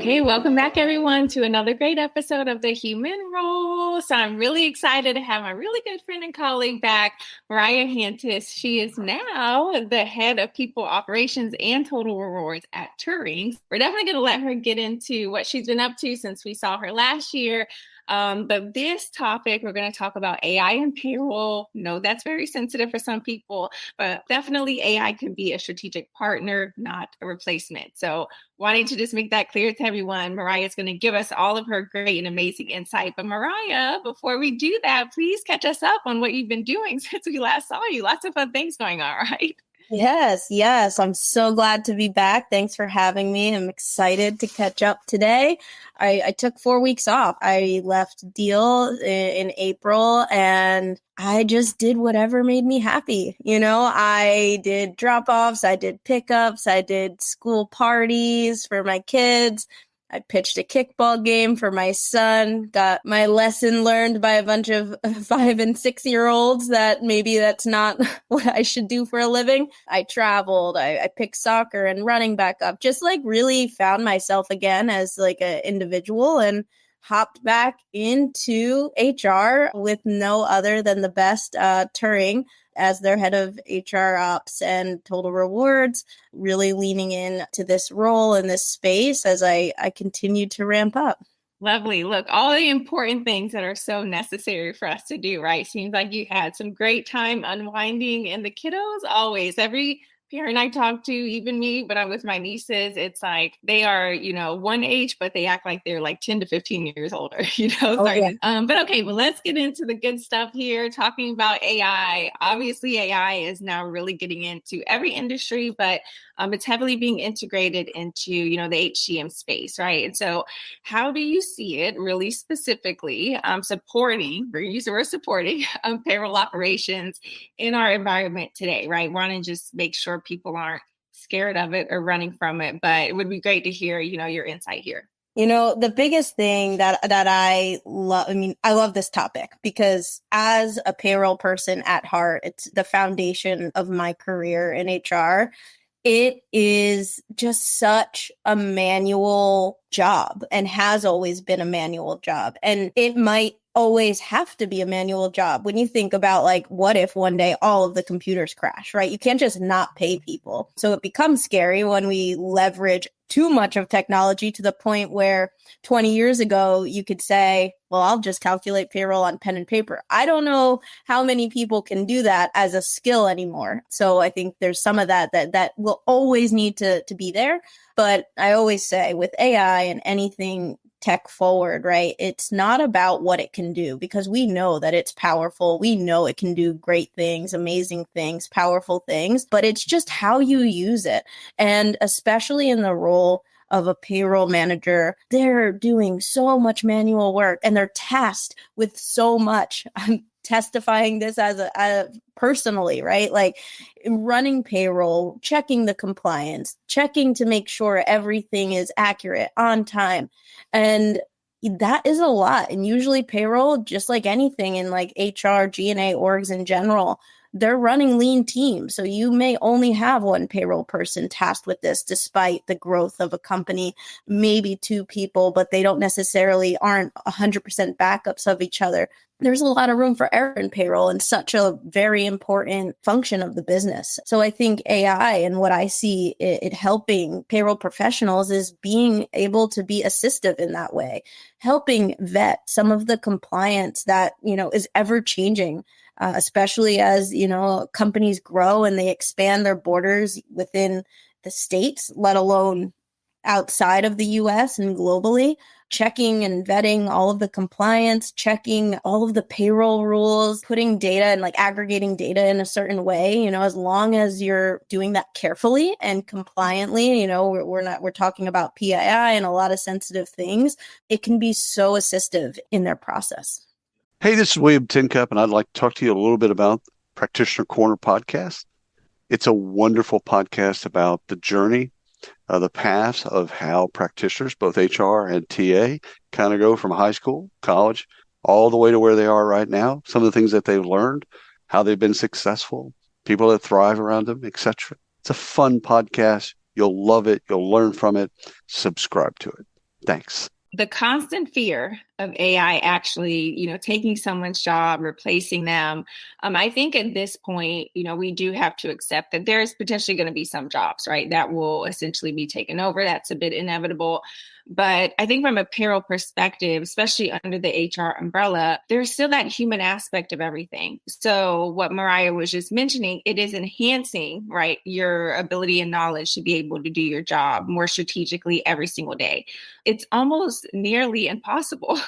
Okay, welcome back everyone to another great episode of The Human Role. So I'm really excited to have my really good friend and colleague back, Mariah Hantis. She is now the head of people operations and total rewards at Turing. We're definitely going to let her get into what she's been up to since we saw her last year. But this topic, we're going to talk about AI and payroll. No, that's very sensitive for some people, but definitely AI can be a strategic partner, not a replacement. So wanting to just make that clear to everyone, Mariah is going to give us all of her great and amazing insight. But Mariah, before we do that, please catch us up on what you've been doing since we last saw you. Lots of fun things going on, right? Yes. I'm so glad to be back. Thanks for having me. I'm excited to catch up today. I took 4 weeks off. I left Deal in April and I just did whatever made me happy. I did drop-offs, I did pickups, I did school parties for my kids. I pitched a kickball game for my son, got my lesson learned by a bunch of 5 and 6-year-olds that maybe that's not what I should do for a living. I traveled, I picked soccer and running back up, just like really found myself again as like an individual and hopped back into HR with no other than the best Turing as their head of HR ops and total rewards, really leaning in to this role in this space as I continue to ramp up. Lovely. Look, all the important things that are so necessary for us to do, right? Seems like you had some great time unwinding, and the kiddos always, every parent I talk to, even me, when I'm with my nieces, it's like they are, one age, but they act like they're like 10 to 15 years older, Oh, yeah. But okay, well, let's get into the good stuff here, talking about AI. Obviously, AI is now really getting into every industry, but it's heavily being integrated into, the HCM space, right? And so how do you see it really specifically supporting, we're going to use the word supporting, payroll operations in our environment today, right? Want to just make sure people aren't scared of it or running from it, but it would be great to hear, your insight here. The biggest thing that I love, I love this topic because as a payroll person at heart, it's the foundation of my career in HR. It is just such a manual job and has always been a manual job. And it might always have to be a manual job when you think about like, what if one day all of the computers crash, right? You can't just not pay people. So it becomes scary when we leverage too much of technology to the point where 20 years ago, you could say, well, I'll just calculate payroll on pen and paper. I don't know how many people can do that as a skill anymore. So I think there's some of that will always need to be there. But I always say with AI and anything tech forward, right? It's not about what it can do because we know that it's powerful. We know it can do great things, amazing things, powerful things, but it's just how you use it. And especially in the role of a payroll manager, they're doing so much manual work and they're tasked with so much. I'm testifying this as a personally, right? Like running payroll, checking the compliance, checking to make sure everything is accurate on time. And that is a lot. And usually payroll, just like anything in like HR, G&A orgs in general, they're running lean teams. So you may only have one payroll person tasked with this, despite the growth of a company, maybe 2 people, but they don't necessarily aren't 100% backups of each other. There's a lot of room for error in payroll and such a very important function of the business. So I think AI and what I see it helping payroll professionals is being able to be assistive in that way, helping vet some of the compliance that, is ever changing. Especially as, companies grow and they expand their borders within the states, let alone outside of the US and globally, checking and vetting all of the compliance, checking all of the payroll rules, putting data and like aggregating data in a certain way, as long as you're doing that carefully and compliantly, we're talking about PII and a lot of sensitive things. It can be so assistive in their process. Hey, this is William Tincup, and I'd like to talk to you a little bit about Practitioner Corner podcast. It's a wonderful podcast about the journey, the paths of how practitioners, both HR and TA, kind of go from high school, college, all the way to where they are right now. Some of the things that they've learned, how they've been successful, people that thrive around them, etc. It's a fun podcast. You'll love it. You'll learn from it. Subscribe to it. Thanks. The constant fear of AI actually, taking someone's job, replacing them. I think at this point, we do have to accept that there's potentially going to be some jobs, right, that will essentially be taken over. That's a bit inevitable. But I think from a payroll perspective, especially under the HR umbrella, there's still that human aspect of everything. So what Mariah was just mentioning, it is enhancing, right, your ability and knowledge to be able to do your job more strategically every single day. It's almost nearly impossible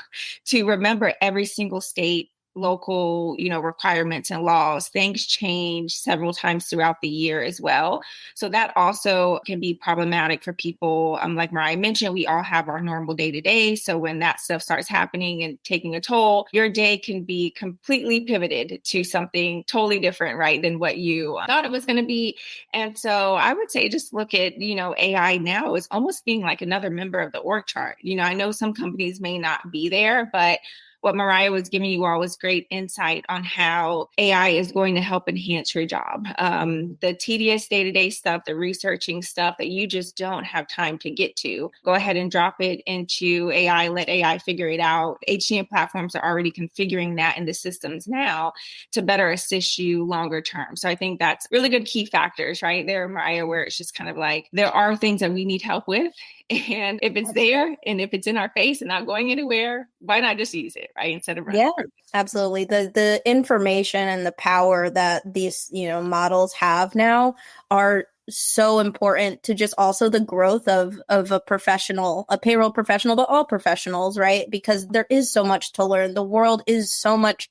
to remember every single state, local, requirements and laws. Things change several times throughout the year as well. So that also can be problematic for people. Like Mariah mentioned, we all have our normal day to day. So when that stuff starts happening and taking a toll, your day can be completely pivoted to something totally different, right, than what you thought it was going to be. And so I would say just look at, AI now as almost being like another member of the org chart. I know some companies may not be there, but what Mariah was giving you all was great insight on how AI is going to help enhance your job. The tedious day-to-day stuff, the researching stuff that you just don't have time to get to, go ahead and drop it into AI, let AI figure it out. HCM platforms are already configuring that in the systems now to better assist you longer term. So I think that's really good key factors, right there, Mariah, where it's just kind of like, there are things that we need help with. And if it's there and if it's in our face and not going anywhere, why not just use it, right? Instead of running. Yeah, absolutely. The information and the power that these, models have now are so important to just also the growth of a professional, a payroll professional, but all professionals, right? Because there is so much to learn. The world is so much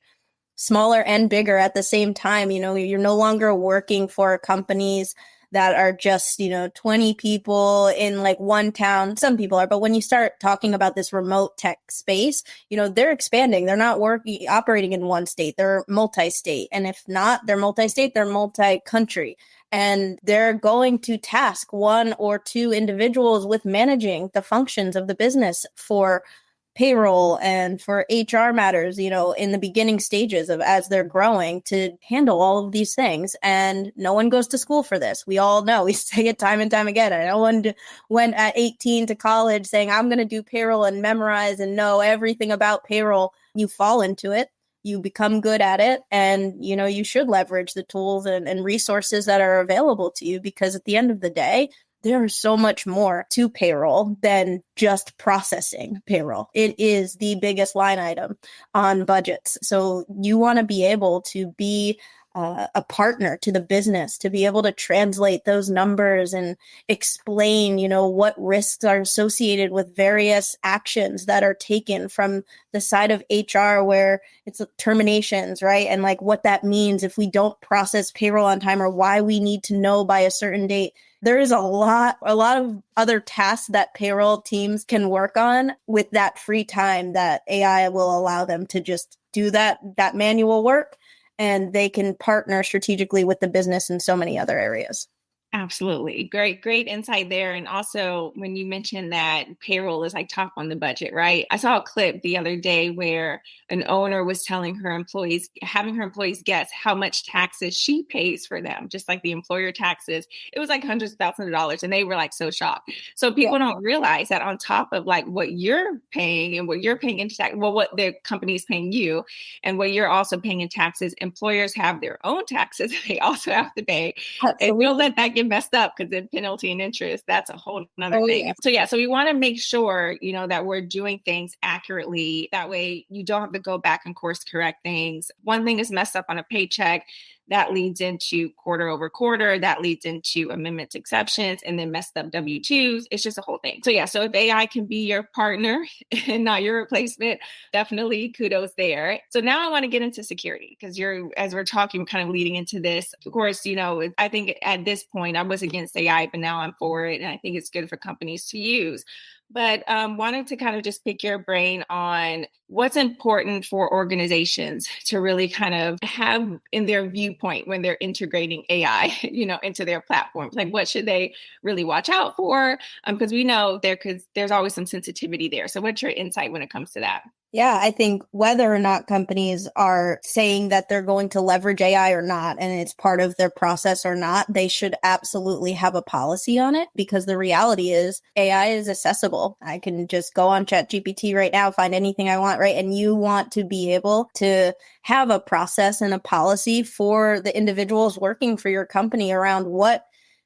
smaller and bigger at the same time. You're no longer working for companies that are just, 20 people in like one town. Some people are, but when you start talking about this remote tech space, they're expanding. They're not operating in one state. They're multi-state. And if not, they're multi-state, they're multi-country. And they're going to task one or two individuals with managing the functions of the business for payroll and for HR matters, in the beginning stages of as they're growing to handle all of these things. And no one goes to school for this. We all know, we say it time and time again. No one went at 18 to college saying, I'm going to do payroll and memorize and know everything about payroll. You fall into it. You become good at it. And, you should leverage the tools and resources that are available to you, because at the end of the day, there is so much more to payroll than just processing payroll. It is the biggest line item on budgets. So you want to be able to be a partner to the business, to be able to translate those numbers and explain, what risks are associated with various actions that are taken from the side of HR, where it's terminations, right? And like what that means if we don't process payroll on time, or why we need to know by a certain date. There is a lot of other tasks that payroll teams can work on with that free time that AI will allow them to just do that manual work, and they can partner strategically with the business in so many other areas. Absolutely. Great insight there. And also when you mentioned that payroll is like top on the budget, right? I saw a clip the other day where an owner was telling her employees, having her employees guess how much taxes she pays for them, just like the employer taxes. It was like hundreds of thousands of dollars. And they were like so shocked. So people don't realize that on top of like what you're paying and what you're paying into tax, well, what the company is paying you and what you're also paying in taxes, employers have their own taxes they also have to pay. Absolutely. And we'll let that get messed up, because then penalty and interest, that's a whole nother thing. Yeah. So we want to make sure, that we're doing things accurately. That way you don't have to go back and course correct things. One thing is messed up on a paycheck. That leads into quarter over quarter. That leads into amendments, exceptions, and then messed up W-2s. It's just a whole thing. So yeah, so if AI can be your partner and not your replacement, definitely kudos there. So now I want to get into security, because as we're talking, kind of leading into this, of course, I think at this point I was against AI, but now I'm for it. And I think it's good for companies to use. But wanted to kind of just pick your brain on what's important for organizations to really kind of have in their viewpoint when they're integrating AI, into their platforms. Like, what should they really watch out for? Because we know there's always some sensitivity there. So what's your insight when it comes to that? Yeah, I think whether or not companies are saying that they're going to leverage AI or not, and it's part of their process or not, they should absolutely have a policy on it, because the reality is AI is accessible. I can just go on ChatGPT right now, find anything I want, right? And you want to be able to have a process and a policy for the individuals working for your company around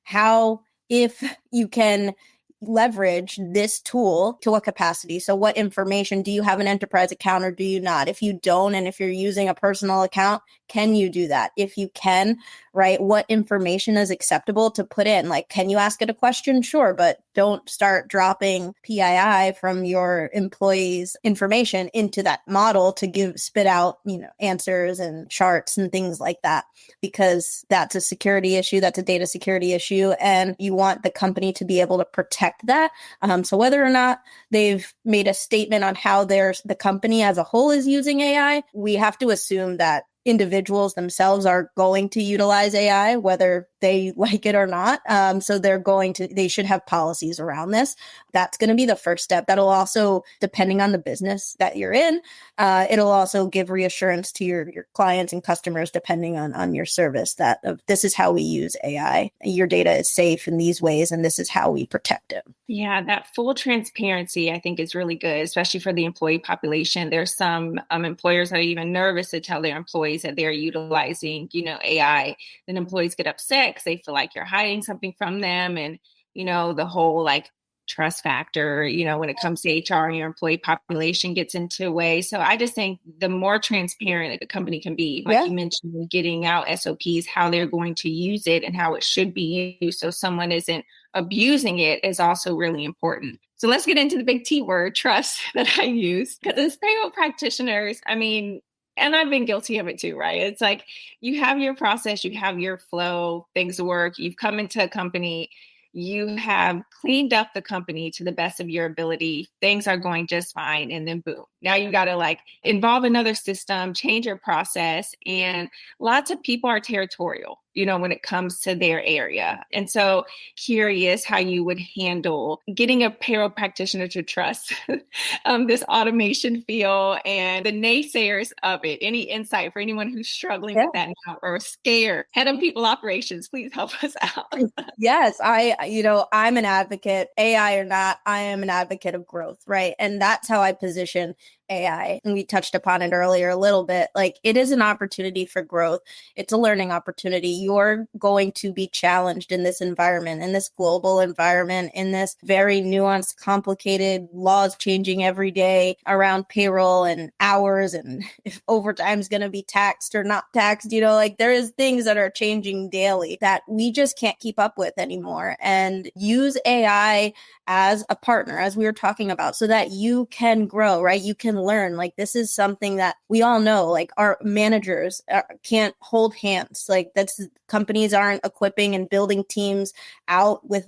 how, if you can leverage this tool to what capacity. So what information, do you have an enterprise account or do you not? If you don't, and if you're using a personal account, can you do that? If you can, right, what information is acceptable to put in? Like, can you ask it a question? Sure, but don't start dropping PII from your employees' information into that model to spit out, answers and charts and things like that, because that's a security issue, that's a data security issue, and you want the company to be able to protect that. So whether or not they've made a statement on how the company as a whole is using AI, we have to assume that individuals themselves are going to utilize AI, whether they like it or not. So they should have policies around this. That's going to be the first step. That'll also, depending on the business that you're in, it'll also give reassurance to your clients and customers, depending on your service, that this is how we use AI. Your data is safe in these ways, and this is how we protect it. Yeah, that full transparency, I think, is really good, especially for the employee population. There's some employers that are even nervous to tell their employees that they're utilizing, AI. Then employees get upset because they feel like you're hiding something from them. And, the whole trust factor, when it comes to HR and your employee population gets into a way. So I just think the more transparent that the company can be, you mentioned, getting out SOPs, how they're going to use it and how it should be used, so someone isn't abusing it, is also really important. So let's get into the big T word, trust, that I use. Because as payroll practitioners, and I've been guilty of it too, right? It's like you have your process, you have your flow, things work, you've come into a company, you have cleaned up the company to the best of your ability, things are going just fine, and then boom, now you got to involve another system, change your process. And lots of people are territorial, when it comes to their area. And so curious how you would handle getting a payroll practitioner to trust this automation feel and the naysayers of it. Any insight for anyone who's struggling with that now or scared? Head of people operations, please help us out. Yes, I'm an advocate, AI or not, I am an advocate of growth, right? And that's how I position AI. And we touched upon it earlier a little bit. It is an opportunity for growth. It's a learning opportunity. You're going to be challenged in this environment, in this global environment, in this very nuanced, complicated, laws changing every day around payroll and hours, and if overtime is going to be taxed or not taxed. There is things that are changing daily that we just can't keep up with anymore. And use AI as a partner, as we were talking about, so that you can grow, right? You can learn. This is something that we all know, our managers can't hold hands. Companies aren't equipping and building teams out with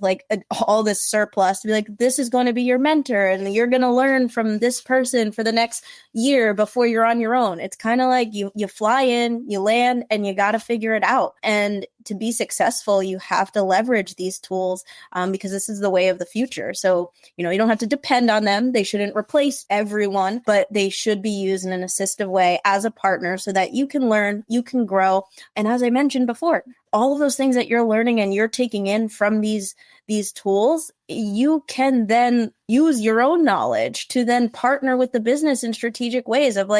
all this surplus to be this is going to be your mentor and you're going to learn from this person for the next year before you're on your own. It's kind of you fly in, you land, and you got to figure it out. And to be successful, you have to leverage these tools because this is the way of the future. So, you don't have to depend on them. They shouldn't replace everyone, but they should be used in an assistive way as a partner so that you can learn, you can grow. And as I mentioned before, all of those things that you're learning and you're taking in from these tools, you can then use your own knowledge to then partner with the business in strategic ways of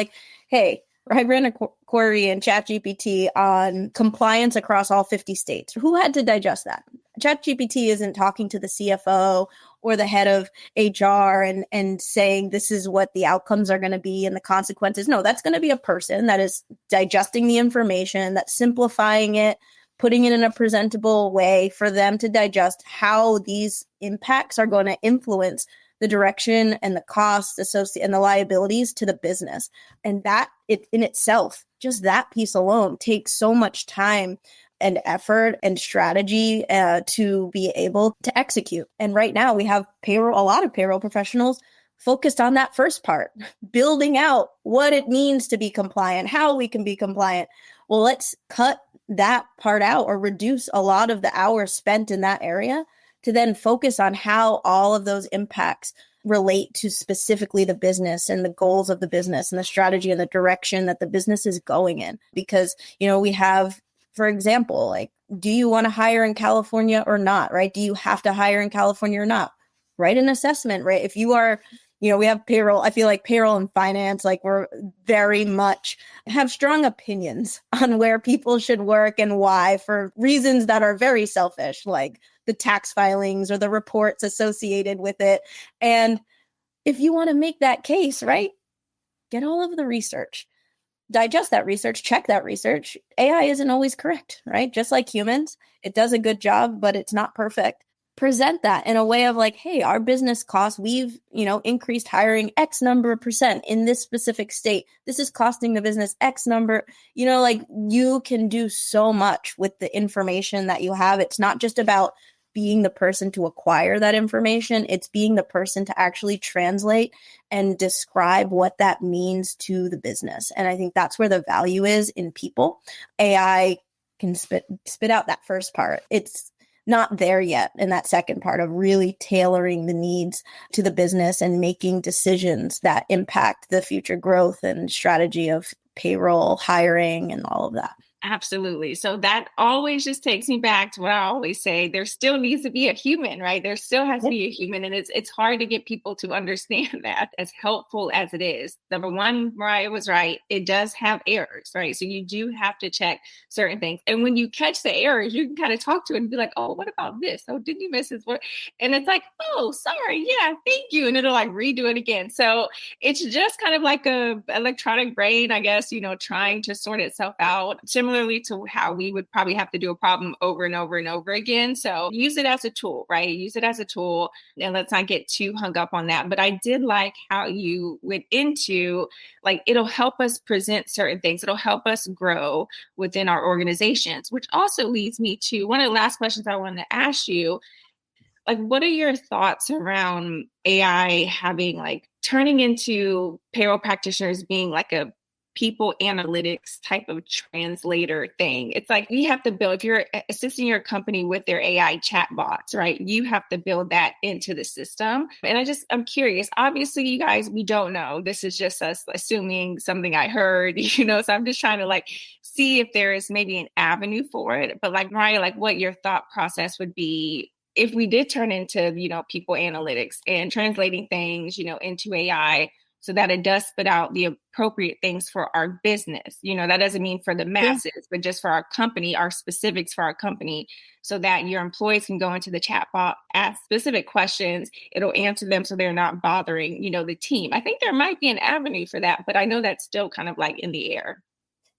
hey, I ran a query in ChatGPT on compliance across all 50 states. Who had to digest that? ChatGPT isn't talking to the CFO or the head of HR and saying this is what the outcomes are going to be and the consequences. No, that's going to be a person that is digesting the information, that's simplifying it, putting it in a presentable way for them to digest how these impacts are going to influence the direction and the costs associated and the liabilities to the business. And that it in itself, just that piece alone, takes so much time and effort and strategy to be able to execute. And right now we have a lot of payroll professionals focused on that first part, building out what it means to be compliant, how we can be compliant. Well, let's cut that part out or reduce a lot of the hours spent in that area to then focus on how all of those impacts relate to specifically the business and the goals of the business and the strategy and the direction that the business is going in. Because, we have, for example, like, do you want to hire in California or not, right? Do you have to hire in California or not? Write an assessment, right? If you are, we have payroll. I feel like payroll and finance, like, we're very much have strong opinions on where people should work and why, for reasons that are very selfish, like the tax filings or the reports associated with it. And if you want to make that case, right, get all of the research, digest that research, check that research. AI isn't always correct, right? Just like humans, it does a good job, but it's not perfect. Present that in a way of like, hey, our business costs, we've, increased hiring X number of percent in this specific state. This is costing the business X number, like, you can do so much with the information that you have. It's not just about being the person to acquire that information. It's being the person to actually translate and describe what that means to the business. And I think that's where the value is in people. AI can spit out that first part. It's not there yet in that second part of really tailoring the needs to the business and making decisions that impact the future growth and strategy of payroll, hiring, and all of that. Absolutely. So that always just takes me back to what I always say. There still needs to be a human, right? There still has to be a human. And it's hard to get people to understand that, as helpful as it is. Number one, Mariah was right. It does have errors, right? So you do have to check certain things. And when you catch the errors, you can kind of talk to it and be like, oh, what about this? Oh, did you miss this word? And it's like, oh, sorry. Yeah, thank you. And it'll like redo it again. So it's just kind of like a electronic brain, I guess, trying to sort itself out. Similarly to how we would probably have to do a problem over and over and over again. So use it as a tool, right? Use it as a tool, and let's not get too hung up on that. But I did like how you went into, like, it'll help us present certain things. It'll help us grow within our organizations, which also leads me to one of the last questions I wanted to ask you. Like, what are your thoughts around AI turning into payroll practitioners being like a people analytics type of translator thing? It's like, you have to build, if you're assisting your company with their AI chatbots, right? You have to build that into the system. And I'm curious, obviously you guys, we don't know. This is just us assuming something I heard, so I'm just trying to see if there is maybe an avenue for it. But Mariah, what your thought process would be if we did turn into, people analytics and translating things, into AI, so that it does spit out the appropriate things for our business. That doesn't mean for the masses, but just for our company, our specifics for our company, so that your employees can go into the chatbot, ask specific questions. It'll answer them so they're not bothering, the team. I think there might be an avenue for that, but I know that's still kind of in the air.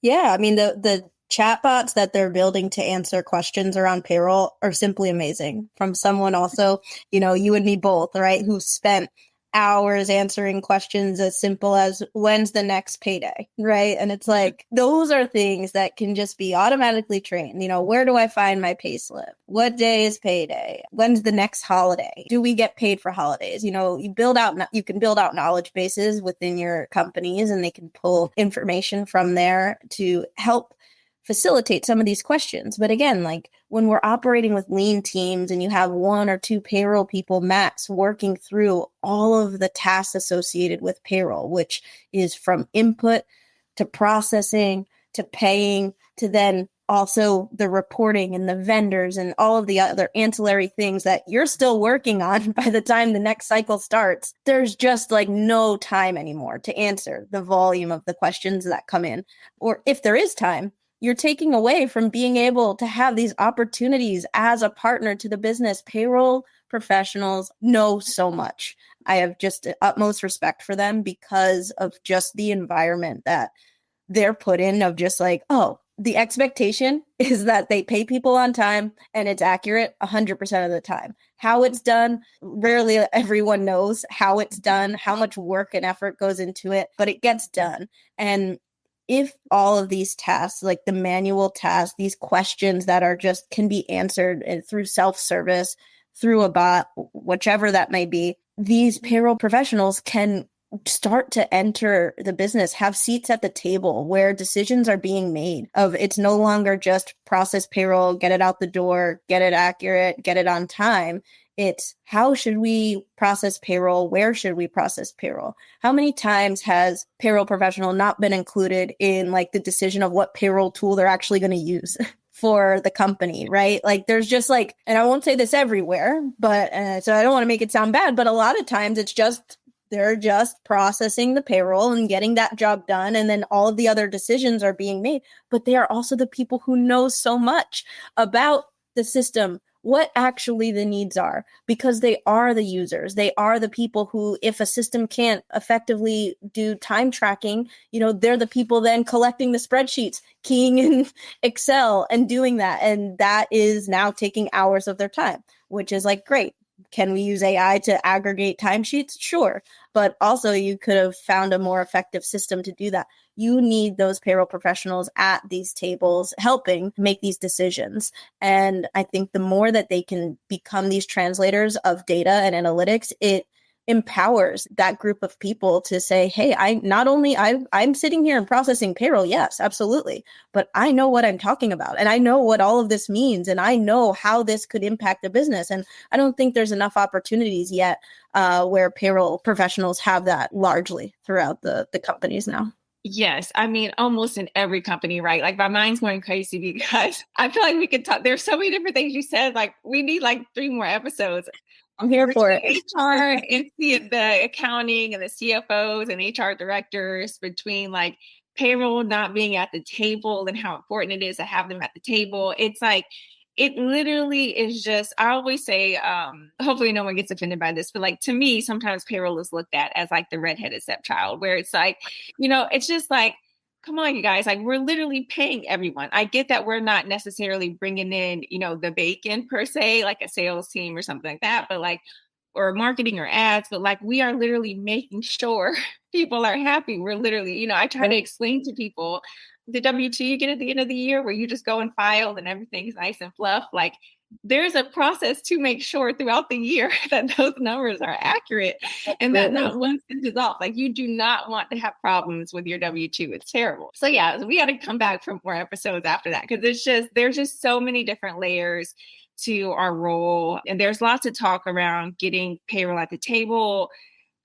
Yeah, I mean, the chatbots that they're building to answer questions around payroll are simply amazing. From someone also, you and me both, right, who spent hours answering questions as simple as, when's the next payday, right? And it's like, those are things that can just be automatically trained. Where do I find my pay slip? What day is payday? When's the next holiday? Do we get paid for holidays? You can build out knowledge bases within your companies, and they can pull information from there to help facilitate some of these questions. But again, when we're operating with lean teams and you have 1 or 2 payroll people max working through all of the tasks associated with payroll, which is from input to processing to paying to then also the reporting and the vendors and all of the other ancillary things that you're still working on by the time the next cycle starts, there's just no time anymore to answer the volume of the questions that come in. Or if there is time, you're taking away from being able to have these opportunities as a partner to the business. Payroll professionals know so much. I have just utmost respect for them because of just the environment that they're put in, of just the expectation is that they pay people on time and it's accurate 100% of the time. How it's done, rarely everyone knows how it's done, how much work and effort goes into it, but it gets done. And if all of these tasks, like the manual tasks, these questions that are just can be answered through self-service, through a bot, whichever that may be, these payroll professionals can start to enter the business, have seats at the table where decisions are being made. It's no longer just process payroll, get it out the door, get it accurate, get it on time. It's how should we process payroll? Where should we process payroll? How many times has payroll professional not been included in like the decision of what payroll tool they're actually going to use for the company, right? Like there's just like, and I won't say this everywhere, but so I don't want to make it sound bad, but a lot of times it's just they're just processing the payroll and getting that job done. And then all of the other decisions are being made. But they are also the people who know so much about the system, what actually the needs are, because they are the users. They are the people who, if a system can't effectively do time tracking, they're the people then collecting the spreadsheets, keying in Excel and doing that. And that is now taking hours of their time, which is like, great. Can we use AI to aggregate timesheets? Sure. But also you could have found a more effective system to do that. You need those payroll professionals at these tables helping make these decisions. And I think the more that they can become these translators of data and analytics, it empowers that group of people to say, hey, I'm sitting here and processing payroll. Yes, absolutely. But I know what I'm talking about. And I know what all of this means. And I know how this could impact a business. And I don't think there's enough opportunities yet where payroll professionals have that largely throughout the companies now. Yes. I mean, almost in every company, right? Like my mind's going crazy because I feel like we could talk. There's so many different things you said. Like we need like 3 more episodes. I'm here for it. HR and the accounting and the CFOs and HR directors, between like payroll not being at the table and how important it is to have them at the table. It's like, it literally is just, I always say, hopefully no one gets offended by this, but like to me, sometimes payroll is looked at as like the redheaded stepchild, where it's like, it's just like, come on, you guys, like we're literally paying everyone. I get that we're not necessarily bringing in, the bacon per se, like a sales team or something like that, but like, or marketing or ads, but like we are literally making sure people are happy. We're literally, I try to explain to people the W-2 you get at the end of the year where you just go and file and everything's nice and fluff. Like there's a process to make sure throughout the year that those numbers are accurate and that not one cent is off. Like you do not want to have problems with your W-2. It's terrible. So yeah, we got to come back for more episodes after that, because there's just so many different layers to our role. And there's lots of talk around getting payroll at the table.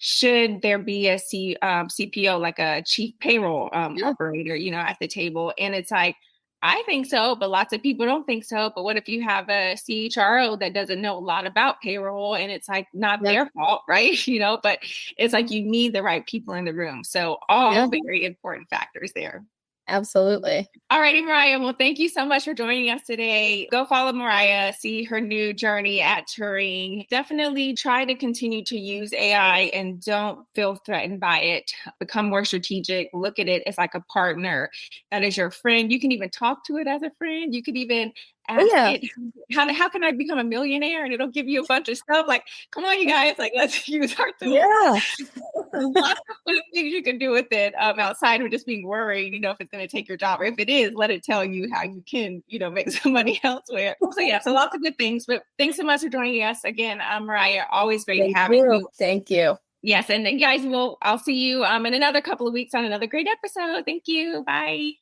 Should there be a CPO, like a chief payroll operator, at the table? And it's like, I think so, but lots of people don't think so. But what if you have a CHRO that doesn't know a lot about payroll, and it's like not their fault, right? But it's like you need the right people in the room. So all very important factors there. Absolutely. All righty, Mariah. Well, thank you so much for joining us today. Go follow Mariah, see her new journey at Turing. Definitely try to continue to use AI and don't feel threatened by it. Become more strategic. Look at it as like a partner that is your friend. You can even talk to it as a friend. You could even ask it, how can I become a millionaire? And it'll give you a bunch of stuff. Like, come on, you guys, like let's use our tools. Yeah. Lots of things you can do with it outside of just being worried, if it's going to take your job. Or if it is, let it tell you how you can, make some money elsewhere. So lots of good things. But thanks so much for joining us again. Mariah, always great to have you. Thank you. Yes. And guys, I'll see you in another couple of weeks on another great episode. Thank you. Bye.